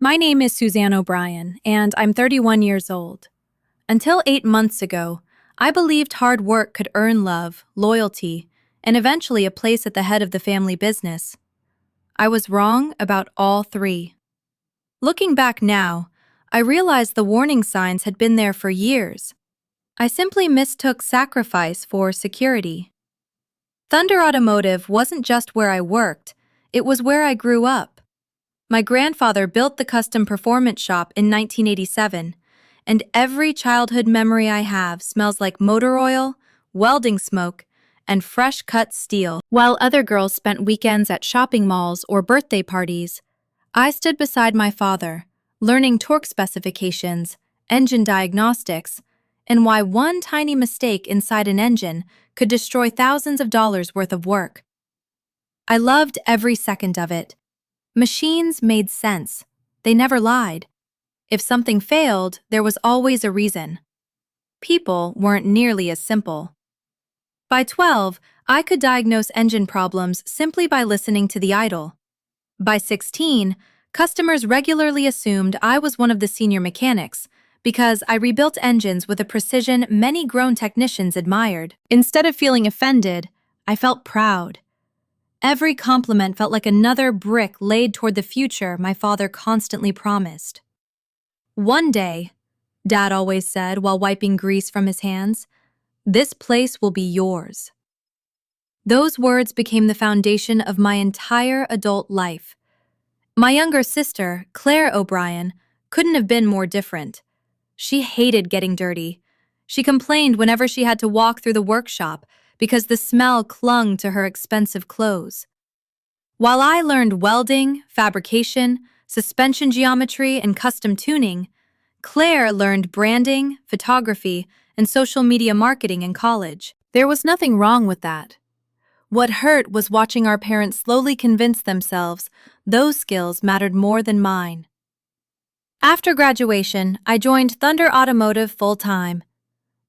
My name is Suzanne O'Brien, and I'm 31 years old. Until 8 months ago, I believed hard work could earn love, loyalty, and eventually a place at the head of the family business. I was wrong about all three. Looking back now, I realized the warning signs had been there for years. I simply mistook sacrifice for security. Thunder Automotive wasn't just where I worked, it was where I grew up. My grandfather built the custom performance shop in 1987, and every childhood memory I have smells like motor oil, welding smoke, and fresh cut steel. While other girls spent weekends at shopping malls or birthday parties, I stood beside my father, learning torque specifications, engine diagnostics, and why one tiny mistake inside an engine could destroy thousands of dollars worth of work. I loved every second of it. Machines made sense. They never lied. If something failed, there was always a reason. People weren't nearly as simple. By 12, I could diagnose engine problems simply by listening to the idle. By 16, customers regularly assumed I was one of the senior mechanics because I rebuilt engines with a precision many grown technicians admired. Instead of feeling offended, I felt proud. Every compliment felt like another brick laid toward the future my father constantly promised. One day, Dad always said while wiping grease from his hands, "This place will be yours." Those words became the foundation of my entire adult life. My younger sister, Claire O'Brien, couldn't have been more different. She hated getting dirty. She complained whenever she had to walk through the workshop because the smell clung to her expensive clothes. While I learned welding, fabrication, suspension geometry, and custom tuning, Claire learned branding, photography, and social media marketing in college. There was nothing wrong with that. What hurt was watching our parents slowly convince themselves those skills mattered more than mine. After graduation, I joined Thunder Automotive full-time.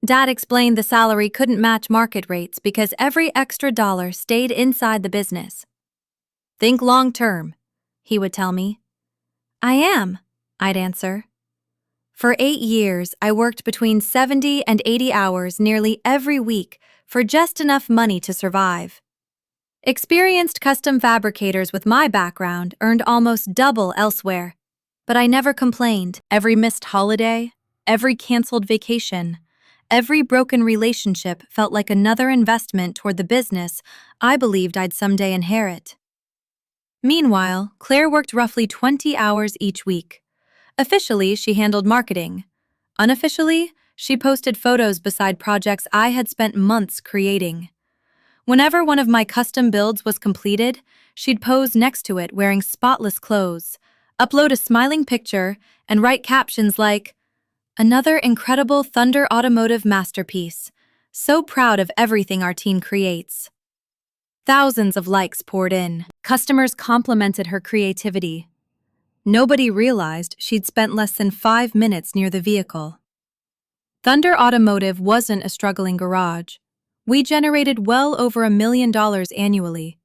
Dad explained the salary couldn't match market rates because every extra dollar stayed inside the business. "Think long-term," he would tell me. "I am," I'd answer. For 8 years, I worked between 70 and 80 hours nearly every week for just enough money to survive. Experienced custom fabricators with my background earned almost double elsewhere, but I never complained. Every missed holiday, every canceled vacation, every broken relationship felt like another investment toward the business I believed I'd someday inherit. Meanwhile, Claire worked roughly 20 hours each week. Officially, she handled marketing. Unofficially, she posted photos beside projects I had spent months creating. Whenever one of my custom builds was completed, she'd pose next to it wearing spotless clothes, upload a smiling picture, and write captions like, "Another incredible Thunder Automotive masterpiece. So proud of everything our team creates." Thousands of likes poured in. Customers complimented her creativity. Nobody realized she'd spent less than 5 minutes near the vehicle. Thunder Automotive wasn't a struggling garage. We generated well over $1 million annually.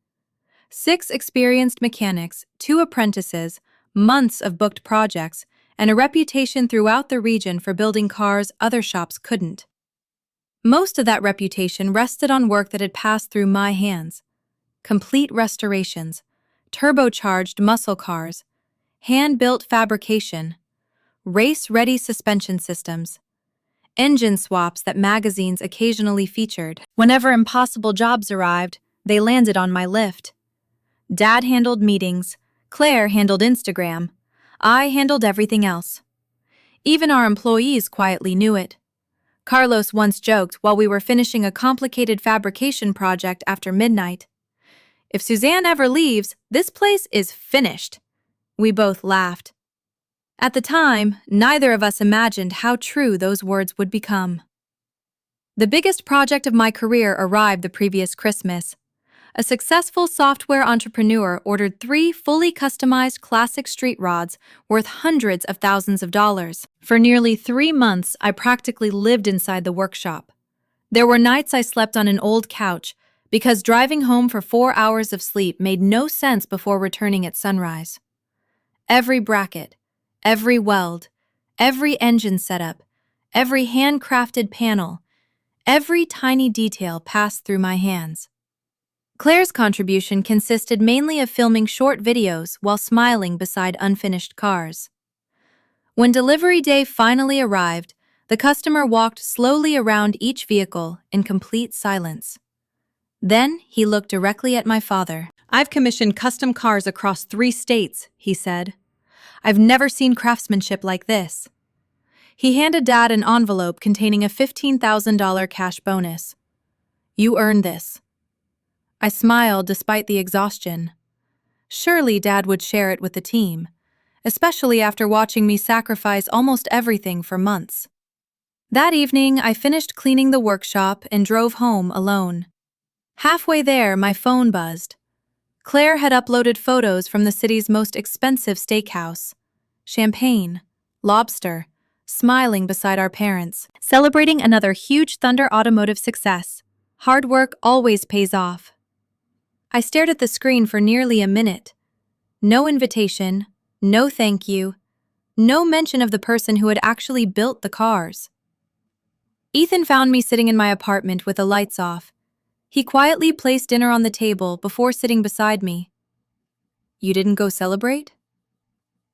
6 experienced mechanics, 2 apprentices, months of booked projects, and a reputation throughout the region for building cars other shops couldn't. Most of that reputation rested on work that had passed through my hands. Complete restorations, turbocharged muscle cars, hand-built fabrication, race-ready suspension systems, engine swaps that magazines occasionally featured. Whenever impossible jobs arrived, they landed on my lift. Dad handled meetings, Claire handled Instagram, I handled everything else. Even our employees quietly knew it. Carlos once joked while we were finishing a complicated fabrication project after midnight, "If Suzanne ever leaves, this place is finished." We both laughed. At the time, neither of us imagined how true those words would become. The biggest project of my career arrived the previous Christmas. A successful software entrepreneur ordered 3 fully customized classic street rods worth hundreds of thousands of dollars. For nearly 3 months, I practically lived inside the workshop. There were nights I slept on an old couch because driving home for 4 hours of sleep made no sense before returning at sunrise. Every bracket, Every weld, every engine setup, every handcrafted panel, every tiny detail passed through my hands. Claire's contribution consisted mainly of filming short videos while smiling beside unfinished cars. When delivery day finally arrived, the customer walked slowly around each vehicle in complete silence. Then he looked directly at my father. "I've commissioned custom cars across 3 states," he said. "I've never seen craftsmanship like this." He handed Dad an envelope containing a $15,000 cash bonus. "You earned this." I smiled despite the exhaustion. Surely Dad would share it with the team, especially after watching me sacrifice almost everything for months. That evening, I finished cleaning the workshop and drove home alone. Halfway there, my phone buzzed. Claire had uploaded photos from the city's most expensive steakhouse. Champagne, lobster, smiling beside our parents, celebrating another huge Thunder Automotive success. Hard work always pays off. I stared at the screen for nearly a minute. No invitation, no thank you, no mention of the person who had actually built the cars. Ethan found me sitting in my apartment with the lights off. He quietly placed dinner on the table before sitting beside me. "You didn't go celebrate?"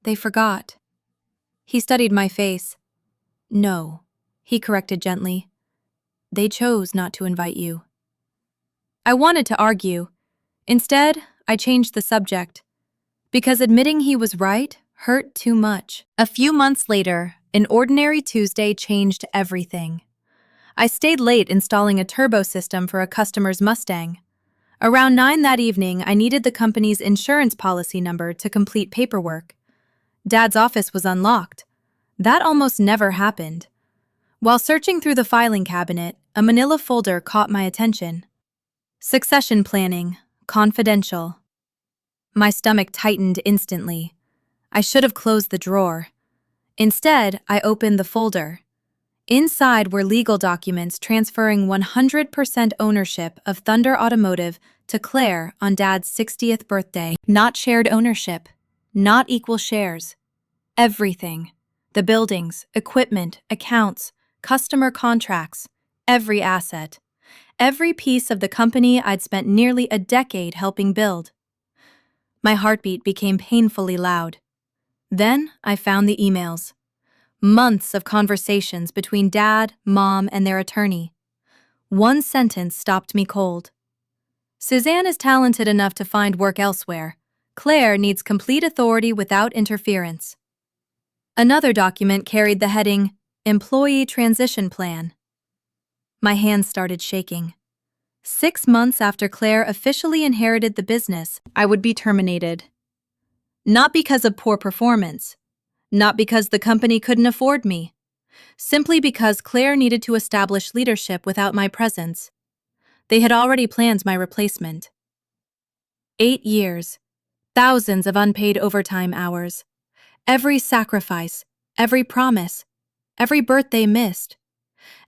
"They forgot." He studied my face. "No," he corrected gently. "They chose not to invite you." I wanted to argue. Instead, I changed the subject, because admitting he was right hurt too much. A few months later, an ordinary Tuesday changed everything. I stayed late installing a turbo system for a customer's Mustang. Around 9 that evening, I needed the company's insurance policy number to complete paperwork. Dad's office was unlocked. That almost never happened. While searching through the filing cabinet, a manila folder caught my attention. Succession planning, confidential. My stomach tightened instantly. I should have closed the drawer. Instead, I opened the folder. Inside were legal documents transferring 100% ownership of Thunder Automotive to Claire on Dad's 60th birthday. Not shared ownership, not equal shares. Everything. The buildings, equipment, accounts, customer contracts, every asset. Every piece of the company I'd spent nearly a decade helping build. My heartbeat became painfully loud. Then I found the emails. Months of conversations between Dad, Mom, and their attorney. One sentence stopped me cold. "Suzanne is talented enough to find work elsewhere. Claire needs complete authority without interference." Another document carried the heading, "Employee Transition Plan." My hands started shaking. 6 months after Claire officially inherited the business, I would be terminated. Not because of poor performance. Not because the company couldn't afford me. Simply because Claire needed to establish leadership without my presence. They had already planned my replacement. 8 years. Thousands of unpaid overtime hours. Every sacrifice, every promise, every birthday missed.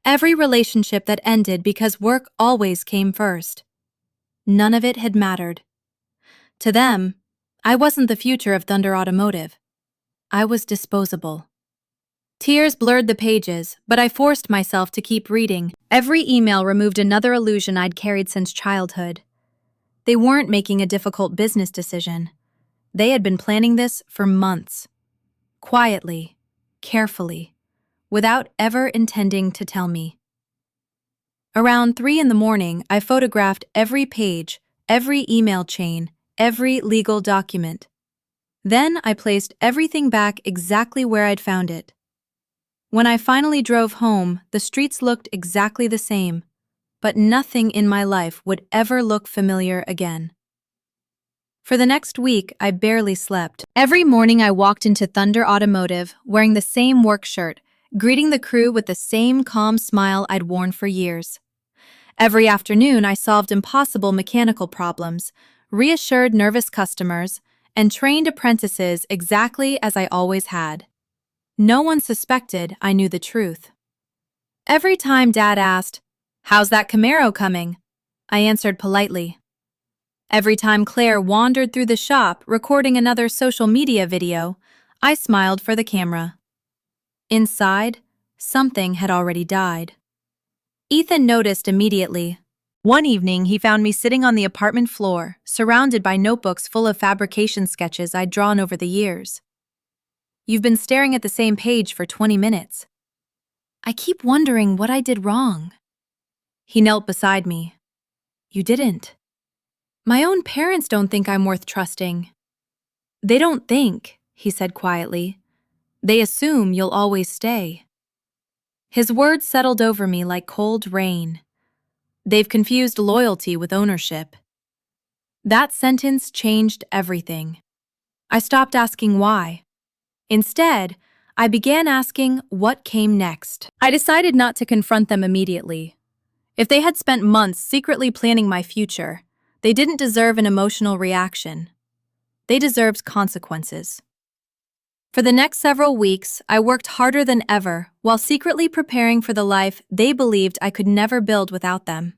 Every relationship that ended because work always came first. None of it had mattered. To them, I wasn't the future of Thunder Automotive. I was disposable. Tears blurred the pages, but I forced myself to keep reading. Every email removed another illusion I'd carried since childhood. They weren't making a difficult business decision. They had been planning this for months. Quietly, carefully, without ever intending to tell me. Around 3 in the morning, I photographed every page, every email chain, every legal document. Then I placed everything back exactly where I'd found it. When I finally drove home, the streets looked exactly the same, but nothing in my life would ever look familiar again. For the next week, I barely slept. Every morning I walked into Thunder Automotive wearing the same work shirt, greeting the crew with the same calm smile I'd worn for years. Every afternoon I solved impossible mechanical problems, reassured nervous customers, and trained apprentices exactly as I always had. No one suspected I knew the truth. Every time Dad asked, "How's that Camaro coming?" I answered politely. Every time Claire wandered through the shop recording another social media video, I smiled for the camera. Inside, something had already died. Ethan noticed immediately. One evening, he found me sitting on the apartment floor, surrounded by notebooks full of fabrication sketches I'd drawn over the years. "You've been staring at the same page for 20 minutes. I keep wondering what I did wrong." He knelt beside me. "You didn't. My own parents don't think I'm worth trusting." "They don't think," he said quietly. "They assume you'll always stay." His words settled over me like cold rain. They've confused loyalty with ownership. That sentence changed everything. I stopped asking why. Instead, I began asking what came next. I decided not to confront them immediately. If they had spent months secretly planning my future, they didn't deserve an emotional reaction. They deserved consequences. For the next several weeks, I worked harder than ever while secretly preparing for the life they believed I could never build without them.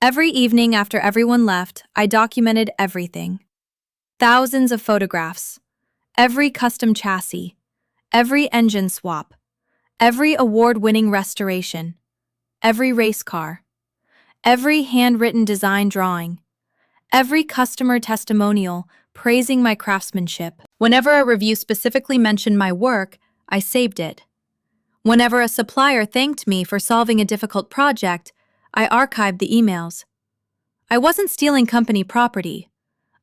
Every evening after everyone left, I documented everything. Thousands of photographs, every custom chassis, every engine swap, every award-winning restoration, every race car, every handwritten design drawing, every customer testimonial praising my craftsmanship. Whenever a review specifically mentioned my work, I saved it. Whenever a supplier thanked me for solving a difficult project, I archived the emails. I wasn't stealing company property.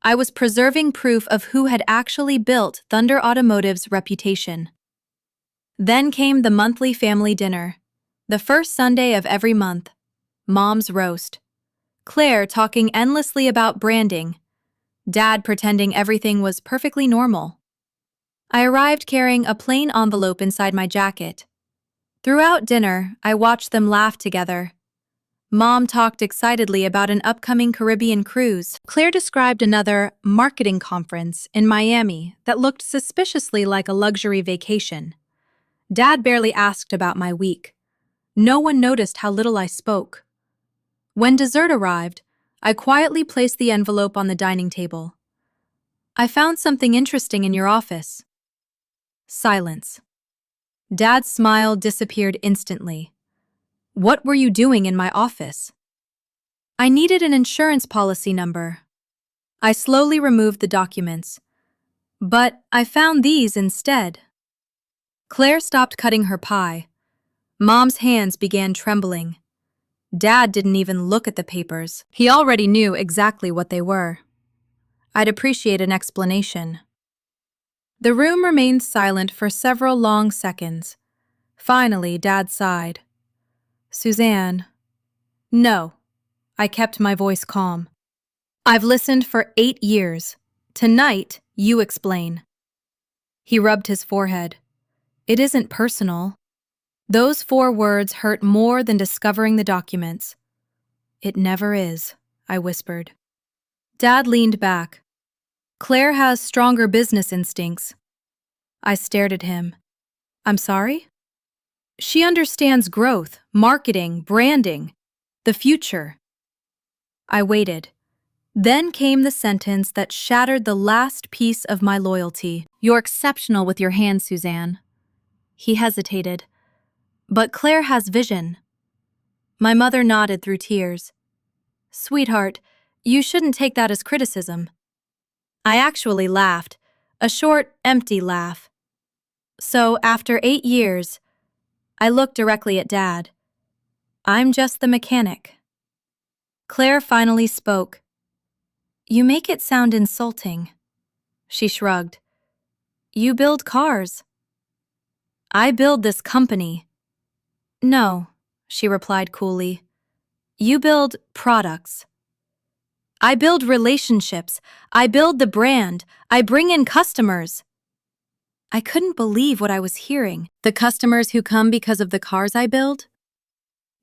I was preserving proof of who had actually built Thunder Automotive's reputation. Then came the monthly family dinner. The first Sunday of every month. Mom's roast. Claire talking endlessly about branding. Dad pretending everything was perfectly normal. I arrived carrying a plain envelope inside my jacket. Throughout dinner, I watched them laugh together. Mom talked excitedly about an upcoming Caribbean cruise. Claire described another marketing conference in Miami that looked suspiciously like a luxury vacation. Dad barely asked about my week. No one noticed how little I spoke. When dessert arrived, I quietly placed the envelope on the dining table. "I found something interesting in your office." Silence. Dad's smile disappeared instantly. "What were you doing in my office?" "I needed an insurance policy number." I slowly removed the documents. "But I found these instead." Claire stopped cutting her pie. Mom's hands began trembling. Dad didn't even look at the papers. He already knew exactly what they were. I'd appreciate an explanation. The room remained silent for several long seconds. Finally, Dad sighed. "Suzanne." "No." I kept my voice calm. "I've listened for 8 years. Tonight, you explain." He rubbed his forehead. "It isn't personal." Those 4 words hurt more than discovering the documents. "It never is," I whispered. Dad leaned back. "Claire has stronger business instincts." I stared at him. "I'm sorry?" "She understands growth, marketing, branding, the future." I waited. Then came the sentence that shattered the last piece of my loyalty. "You're exceptional with your hands, Suzanne." He hesitated. "But Claire has vision." My mother nodded through tears. "Sweetheart, you shouldn't take that as criticism." I actually laughed, a short, empty laugh. "So, after 8 years, I looked directly at Dad. I'm just the mechanic." Claire finally spoke. "You make it sound insulting." She shrugged. "You build cars." "I build this company." "No," she replied coolly. "You build products." "I build relationships. I build the brand. I bring in customers." I couldn't believe what I was hearing. The customers who come because of the cars I build?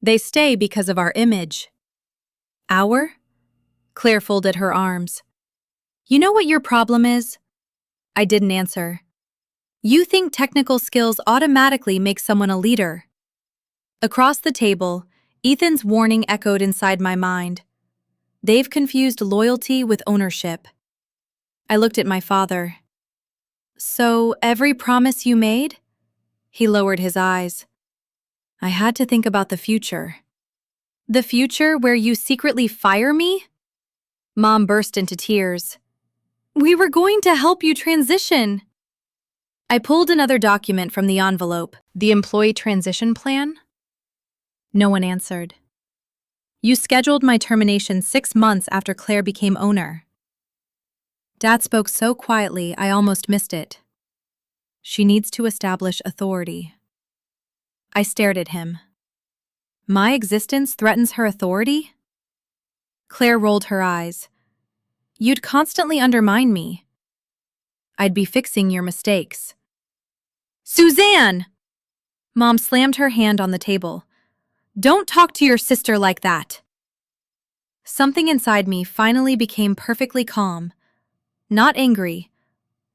They stay because of our image. Our? Claire folded her arms. "You know what your problem is?" I didn't answer. "You think technical skills automatically make someone a leader." Across the table, Ethan's warning echoed inside my mind. They've confused loyalty with ownership. I looked at my father. So, every promise you made? He lowered his eyes. I had to think about the future. The future where you secretly fire me? Mom burst into tears. We were going to help you transition. I pulled another document from the envelope. The employee transition plan? No one answered. You scheduled my termination 6 months after Claire became owner. Dad spoke so quietly I almost missed it. She needs to establish authority. I stared at him. My existence threatens her authority? Claire rolled her eyes. You'd constantly undermine me. I'd be fixing your mistakes. Suzanne! Mom slammed her hand on the table. Don't talk to your sister like that. Something inside me finally became perfectly calm. Not angry,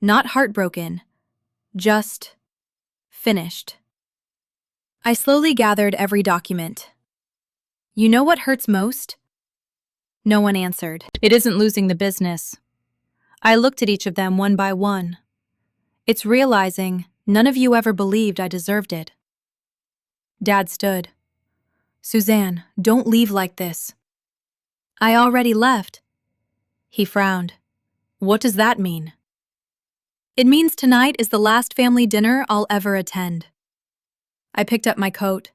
not heartbroken, just finished. I slowly gathered every document. You know what hurts most? No one answered. It isn't losing the business. I looked at each of them one by one. It's realizing none of you ever believed I deserved it. Dad stood. Suzanne, don't leave like this. I already left. He frowned. What does that mean? It means tonight is the last family dinner I'll ever attend. I picked up my coat.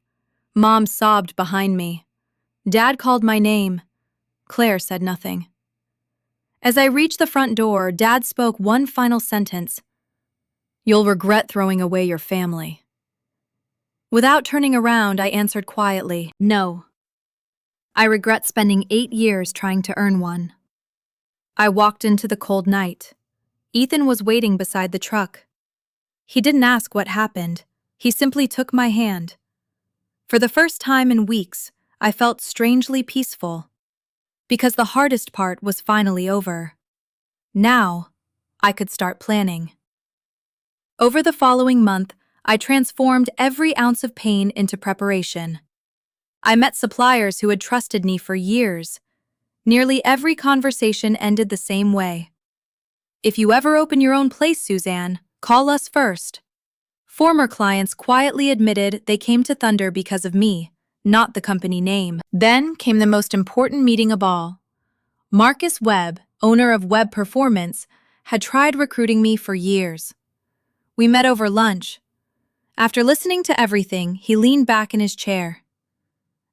Mom sobbed behind me. Dad called my name. Claire said nothing. As I reached the front door, Dad spoke one final sentence. You'll regret throwing away your family. Without turning around, I answered quietly, no. I regret spending 8 years trying to earn one. I walked into the cold night. Ethan was waiting beside the truck. He didn't ask what happened. He simply took my hand. For the first time in weeks, I felt strangely peaceful. Because the hardest part was finally over. Now, I could start planning. Over the following month, I transformed every ounce of pain into preparation. I met suppliers who had trusted me for years. Nearly every conversation ended the same way. If you ever open your own place, Suzanne, call us first. Former clients quietly admitted they came to Thunder because of me, not the company name. Then came the most important meeting of all. Marcus Webb, owner of Webb Performance, had tried recruiting me for years. We met over lunch. After listening to everything, he leaned back in his chair.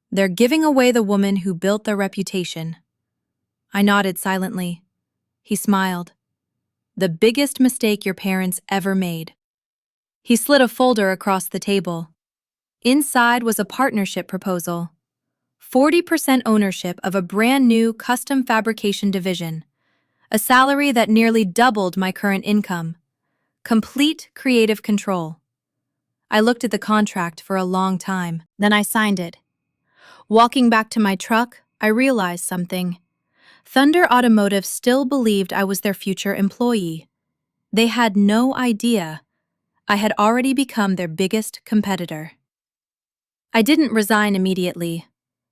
They're giving away the woman who built their reputation. I nodded silently. He smiled. The biggest mistake your parents ever made. He slid a folder across the table. Inside was a partnership proposal. 40% ownership of a brand new custom fabrication division. A salary that nearly doubled my current income. Complete creative control. I looked at the contract for a long time, then I signed it. Walking back to my truck, I realized something. Thunder Automotive still believed I was their future employee. They had no idea. I had already become their biggest competitor. I didn't resign immediately.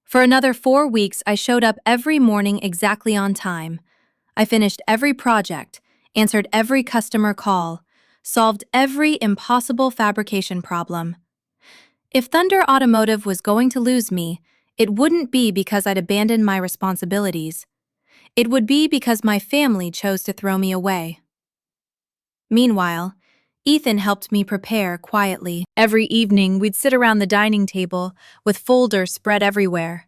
For another 4 weeks, I showed up every morning exactly on time. I finished every project, answered every customer call, solved every impossible fabrication problem. If Thunder Automotive was going to lose me, it wouldn't be because I'd abandoned my responsibilities. It would be because my family chose to throw me away. Meanwhile, Ethan helped me prepare quietly. Every evening, we'd sit around the dining table with folders spread everywhere.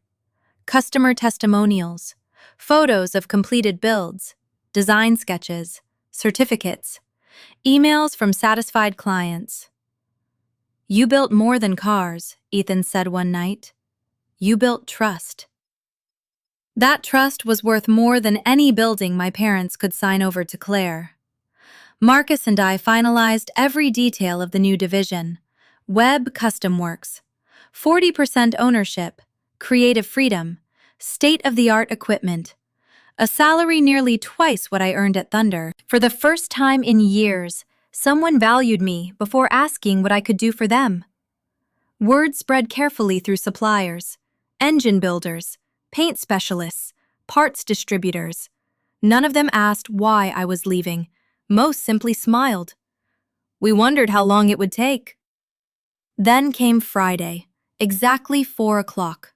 Customer testimonials, photos of completed builds, design sketches, certificates, emails from satisfied clients. You built more than cars, Ethan said one night. You built trust. That trust was worth more than any building my parents could sign over to Claire. Marcus and I finalized every detail of the new division. Webb Custom Works. 40% ownership, creative freedom, state-of-the-art equipment. A salary nearly twice what I earned at Thunder. For the first time in years, someone valued me before asking what I could do for them. Word spread carefully through suppliers, engine builders, paint specialists, parts distributors. None of them asked why I was leaving. Most simply smiled. We wondered how long it would take. Then came Friday, exactly 4 o'clock.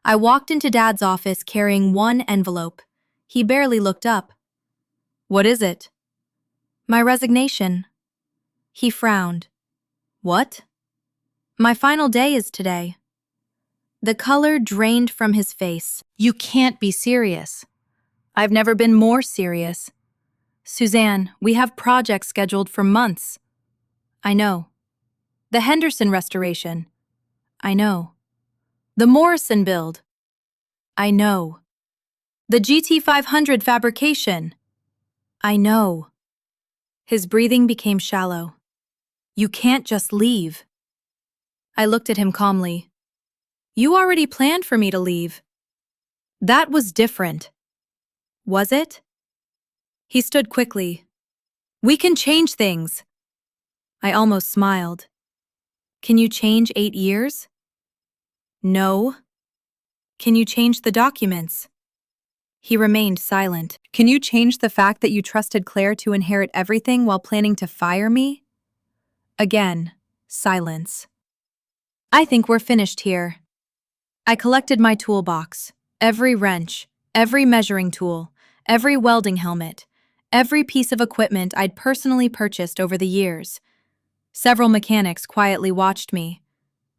I walked into Dad's office carrying one envelope. He barely looked up. "What is it?" "My resignation." He frowned. "What?" "My final day is today." The color drained from his face. "You can't be serious." "I've never been more serious." "Suzanne, we have projects scheduled for months." "I know." "The Henderson restoration." "I know." "The Morrison build." "I know." "The GT500 fabrication." "I know." His breathing became shallow. "You can't just leave." I looked at him calmly. "You already planned for me to leave." "That was different." "Was it?" He stood quickly. "We can change things." I almost smiled. "Can you change 8 years?" "No." "Can you change the documents?" He remained silent. "Can you change the fact that you trusted Claire to inherit everything while planning to fire me?" Again, silence. "I think we're finished here." I collected my toolbox, every wrench, every measuring tool, every welding helmet, every piece of equipment I'd personally purchased over the years. Several mechanics quietly watched me.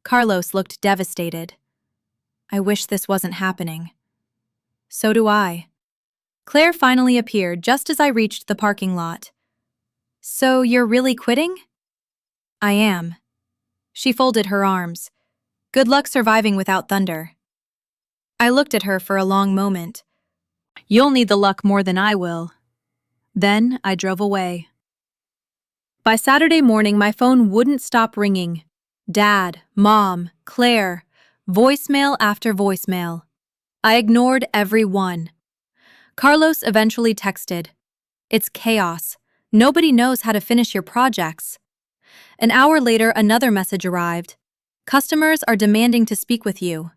Carlos looked devastated. I wish this wasn't happening. So do I. Claire finally appeared just as I reached the parking lot. "So you're really quitting?" "I am." She folded her arms. "Good luck surviving without Thunder." I looked at her for a long moment. "You'll need the luck more than I will." Then I drove away. By Saturday morning, my phone wouldn't stop ringing. Dad, Mom, Claire, voicemail after voicemail. I ignored every one. Carlos eventually texted, "It's chaos. Nobody knows how to finish your projects." An hour later, another message arrived. "Customers are demanding to speak with you."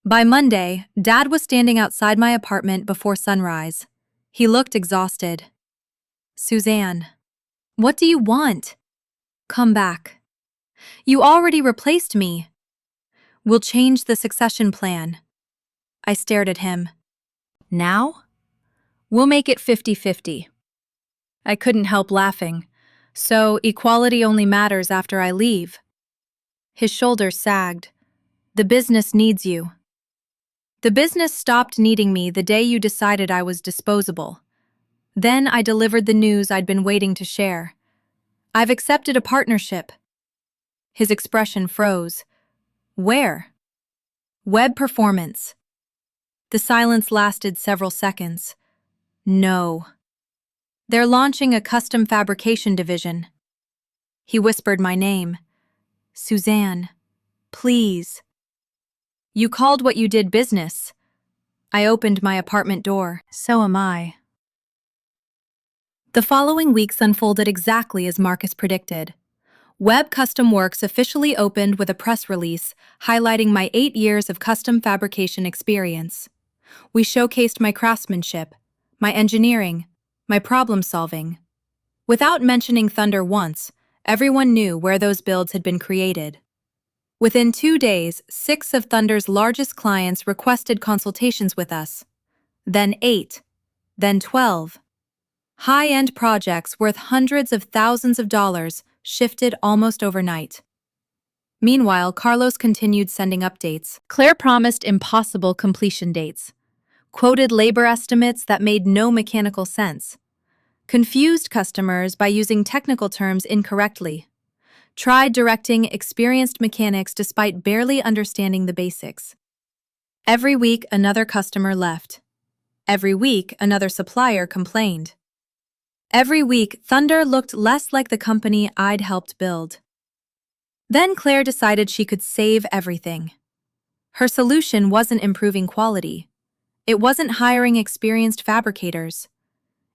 By Monday, Dad was standing outside my apartment before sunrise. He looked exhausted. "Suzanne, what do you want?" "Come back." "You already replaced me." "We'll change the succession plan." I stared at him. "Now?" "We'll make it 50-50. I couldn't help laughing. "So equality only matters after I leave." His shoulders sagged. "The business needs you." "The business stopped needing me the day you decided I was disposable." Then I delivered the news I'd been waiting to share. "I've accepted a partnership." His expression froze. "Where?" "Web Performance." The silence lasted several seconds. "No." "They're launching a custom fabrication division." He whispered my name. "Suzanne, please." "You called what you did business." I opened my apartment door. "So am I." The following weeks unfolded exactly as Marcus predicted. Web Custom Works officially opened with a press release highlighting my 8 years of custom fabrication experience. We showcased my craftsmanship, my engineering, my problem solving. Without mentioning Thunder once, everyone knew where those builds had been created. Within 2 days, 6 of Thunder's largest clients requested consultations with us. Then 8. Then 12. High-end projects worth hundreds of thousands of dollars shifted almost overnight. Meanwhile, Carlos continued sending updates. Claire promised impossible completion dates, quoted labor estimates that made no mechanical sense, confused customers by using technical terms incorrectly, tried directing experienced mechanics despite barely understanding the basics. Every week, another customer left. Every week, another supplier complained. Every week, Thunder looked less like the company I'd helped build. Then Claire decided she could save everything. Her solution wasn't improving quality. It wasn't hiring experienced fabricators.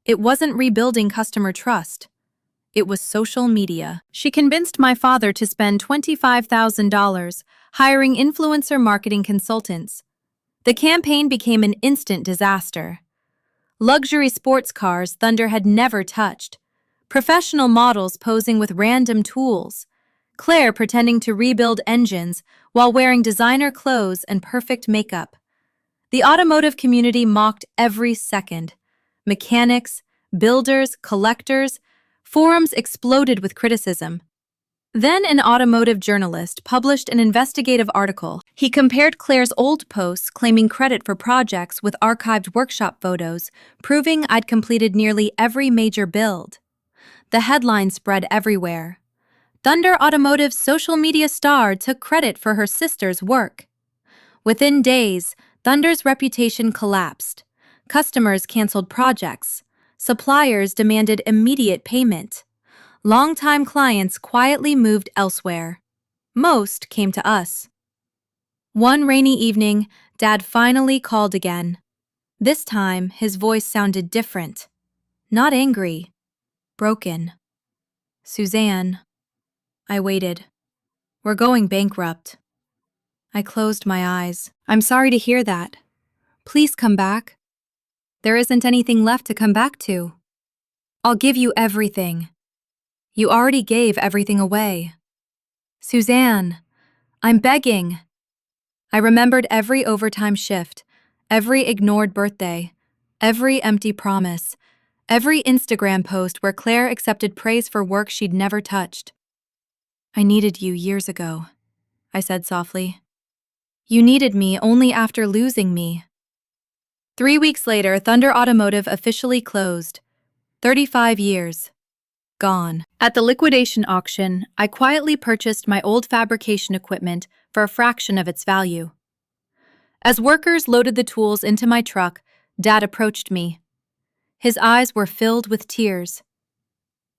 It wasn't rebuilding customer trust. It was social media. She convinced my father to spend $25,000 hiring influencer marketing consultants. The campaign became an instant disaster. Luxury sports cars Thunder had never touched, Professional models posing with random tools. Claire pretending to rebuild engines while wearing designer clothes and perfect makeup. The automotive community mocked every second. Mechanics, builders, collectors, forums exploded with criticism. Then an automotive journalist published an investigative article. He compared Claire's old posts claiming credit for projects with archived workshop photos, proving I'd completed nearly every major build. The headline spread everywhere. Thunder Automotive's social media star took credit for her sister's work. Within days, Thunder's reputation collapsed. Customers canceled projects. Suppliers demanded immediate payment. Longtime clients quietly moved elsewhere. Most came to us. One rainy evening, Dad finally called again. This time, his voice sounded different. Not angry. Broken. Suzanne. I waited. We're going bankrupt. I closed my eyes. I'm sorry to hear that. Please come back. There isn't anything left to come back to. I'll give you everything. You already gave everything away. Suzanne, I'm begging. I remembered every overtime shift, every ignored birthday, every empty promise, every Instagram post where Claire accepted praise for work she'd never touched. I needed you years ago, I said softly. You needed me only after losing me. 3 weeks later, Thunder Automotive officially closed. 35 years. Gone. At the liquidation auction, I quietly purchased my old fabrication equipment for a fraction of its value. As workers loaded the tools into my truck, Dad approached me. His eyes were filled with tears.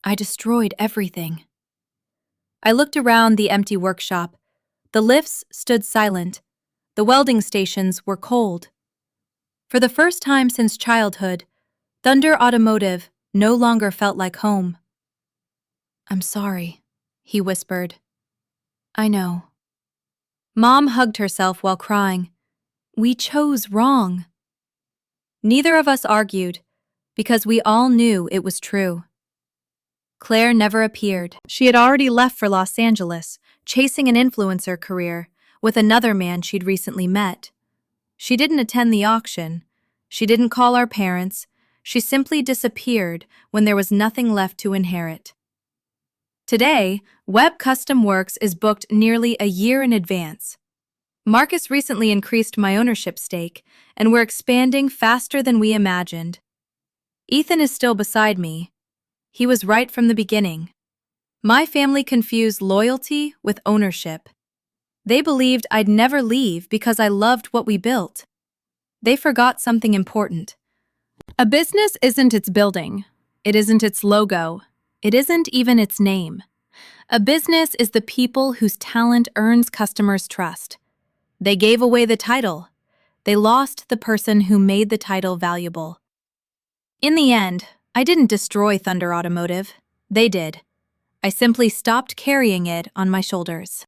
I destroyed everything. I looked around the empty workshop. The lifts stood silent. The welding stations were cold. For the first time since childhood, Thunder Automotive no longer felt like home. I'm sorry, he whispered. I know. Mom hugged herself while crying. We chose wrong. Neither of us argued, because we all knew it was true. Claire never appeared. She had already left for Los Angeles, chasing an influencer career with another man she'd recently met. She didn't attend the auction. She didn't call our parents. She simply disappeared when there was nothing left to inherit. Today, Web Custom Works is booked nearly a year in advance. Marcus recently increased my ownership stake, and we're expanding faster than we imagined. Ethan is still beside me. He was right from the beginning. My family confused loyalty with ownership. They believed I'd never leave because I loved what we built. They forgot something important. A business isn't its building. It isn't its logo. It isn't even its name. A business is the people whose talent earns customers' trust. They gave away the title. They lost the person who made the title valuable. In the end, I didn't destroy Thunder Automotive. They did. I simply stopped carrying it on my shoulders.